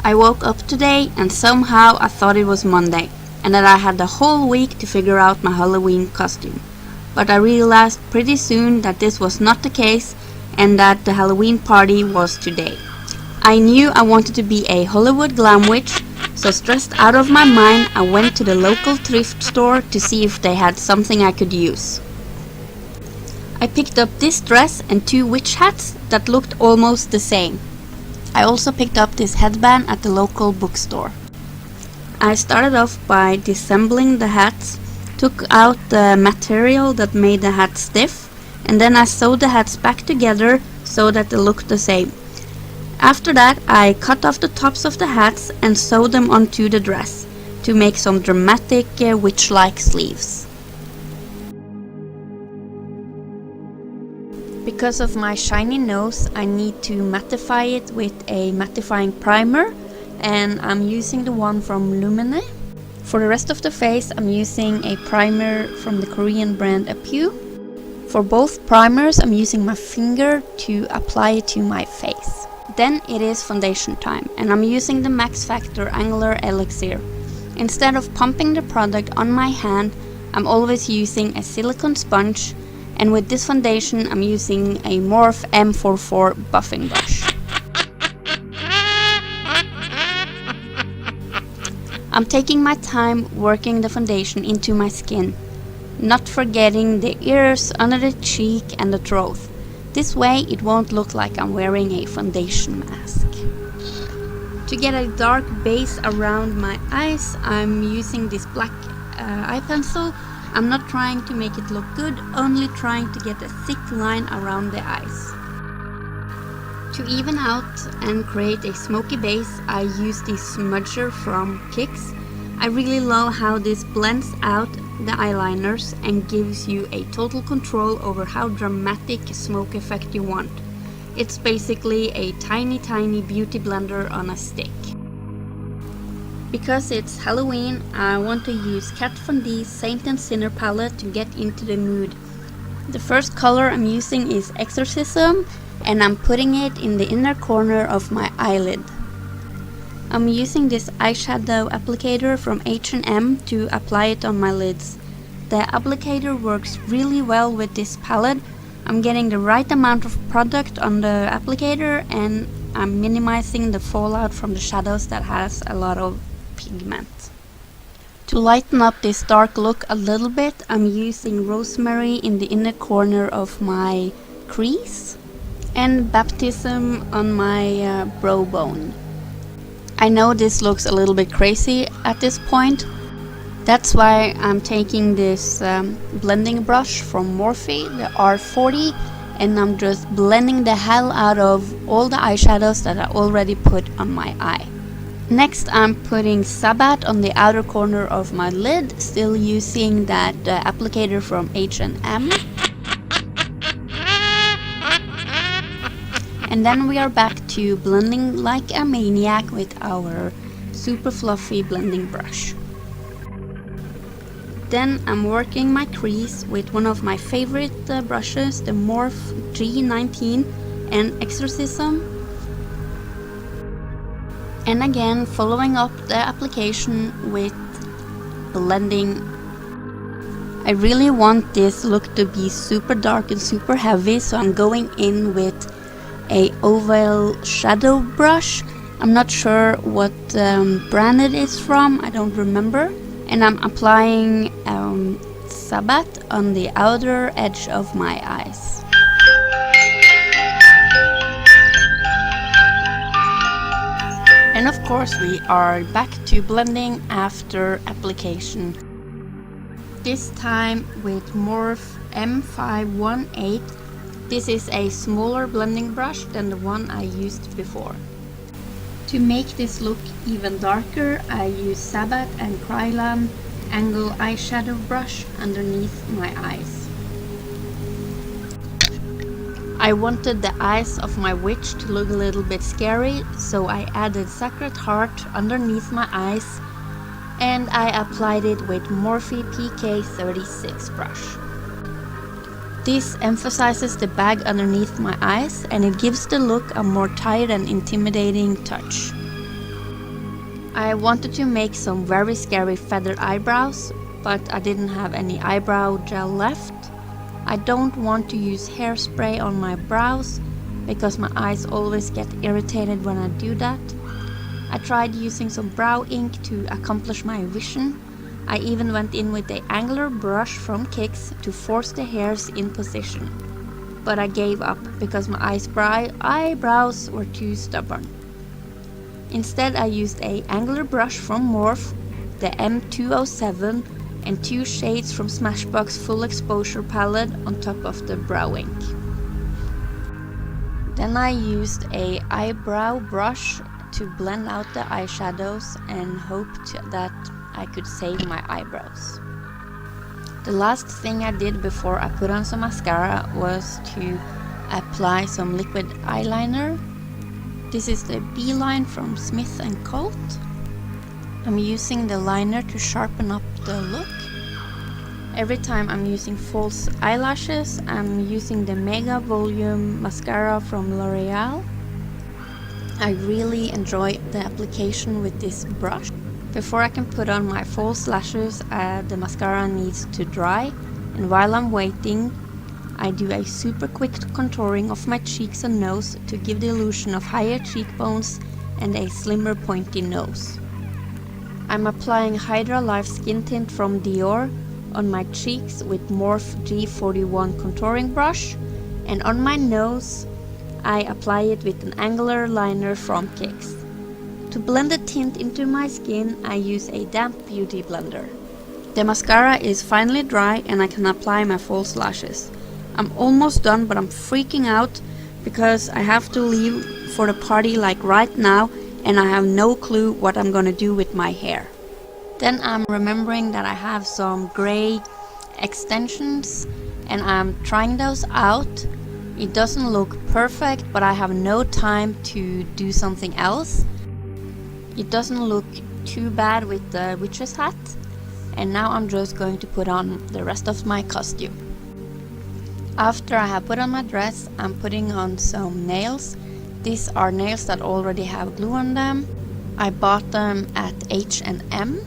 I woke up today and somehow I thought it was Monday and that I had the whole week to figure out my Halloween costume. But I realized pretty soon that this was not the case and that the Halloween party was today. I knew I wanted to be a Hollywood Glam Witch, so stressed out of my mind I went to the local thrift store to see if they had something I could use. I picked up this dress and 2 witch hats that looked almost the same. I also picked up this headband at the local bookstore. I started off by disassembling the hats, took out the material that made the hat stiff, and then I sewed the hats back together so that they looked the same. After that, I cut off the tops of the hats and sewed them onto the dress to make some dramatic witch-like sleeves. Because of my shiny nose, I need to mattify it with a mattifying primer, and I'm using the one from Lumene. For the rest of the face, I'm using a primer from the Korean brand Apu. For both primers, I'm using my finger to apply it to my face. Then it is foundation time, and I'm using the Max Factor Angular Elixir. Instead of pumping the product on my hand, I'm always using a silicone sponge, and with this foundation I'm using a Morphe M44 buffing brush. I'm taking my time working the foundation into my skin, not forgetting the ears, under the cheek and the throat. This way it won't look like I'm wearing a foundation mask. To get a dark base around my eyes, I'm using this black eye pencil. I'm not trying to make it look good, only trying to get a thick line around the eyes. To even out and create a smoky base, I use this smudger from Kix. I really love how this blends out the eyeliners and gives you a total control over how dramatic smoke effect you want. It's basically a tiny beauty blender on a stick. Because it's Halloween, I want to use Kat Von D's Saint and Sinner palette to get into the mood. The first color I'm using is Exorcism, and I'm putting it in the inner corner of my eyelid. I'm using this eyeshadow applicator from H&M to apply it on my lids. The applicator works really well with this palette. I'm getting the right amount of product on the applicator and I'm minimizing the fallout from the shadows that has a lot of pigment. To lighten up this dark look a little bit, I'm using rosemary in the inner corner of my crease and baptism on my brow bone. I know this looks a little bit crazy at this point. That's why I'm taking this blending brush from Morphe, the R40, and I'm just blending the hell out of all the eyeshadows that I already put on my eye. Next, I'm putting Sabbath on the outer corner of my lid, still using that applicator from H&M. And then we are back to blending like a maniac with our super fluffy blending brush. Then I'm working my crease with one of my favorite brushes, the Morphe G19 and Exorcism. And again, following up the application with blending. I really want this look to be super dark and super heavy, so I'm going in with a oval shadow brush. I'm not sure what brand it is from, I don't remember. And I'm applying Sabbath on the outer edge of my eyes. And of course we are back to blending after application. This time with Morphe M518. This is a smaller blending brush than the one I used before. To make this look even darker, I use Sabbath and Kryolan Angle eyeshadow brush underneath my eyes. I wanted the eyes of my witch to look a little bit scary, so I added Sacred Heart underneath my eyes and I applied it with Morphe PK36 brush. This emphasizes the bag underneath my eyes and it gives the look a more tired and intimidating touch. I wanted to make some very scary feathered eyebrows, but I didn't have any eyebrow gel left. I don't want to use hairspray on my brows because my eyes always get irritated when I do that. I tried using some brow ink to accomplish my vision. I even went in with the angular brush from Kix to force the hairs in position. But I gave up because my eyebrows were too stubborn. Instead, I used an angular brush from Morphe, the M207, and 2 shades from Smashbox Full Exposure palette on top of the brow ink. Then I used an eyebrow brush to blend out the eyeshadows and hoped that I could save my eyebrows. The last thing I did before I put on some mascara was to apply some liquid eyeliner. This is the B-line from Smith & Colt. I'm using the liner to sharpen up the look. Every time I'm using false eyelashes, I'm using the Mega Volume Mascara from L'Oreal. I really enjoy the application with this brush. Before I can put on my false lashes, the mascara needs to dry, and while I'm waiting, I do a super quick contouring of my cheeks and nose to give the illusion of higher cheekbones and a slimmer pointy nose. I'm applying Hydra Life Skin Tint from Dior on my cheeks with Morphe G41 contouring brush, and on my nose I apply it with an angular liner from Kix. To blend the tint into my skin, I use a damp beauty blender. The mascara is finally dry and I can apply my false lashes. I'm almost done, but I'm freaking out because I have to leave for the party like right now and I have no clue what I'm gonna do with my hair. Then I'm remembering that I have some gray extensions and I'm trying those out. It doesn't look perfect, but I have no time to do something else. It doesn't look too bad with the witch's hat, and now I'm just going to put on the rest of my costume. After I have put on my dress, I'm putting on some nails. These are nails that already have glue on them. I bought them at H&M.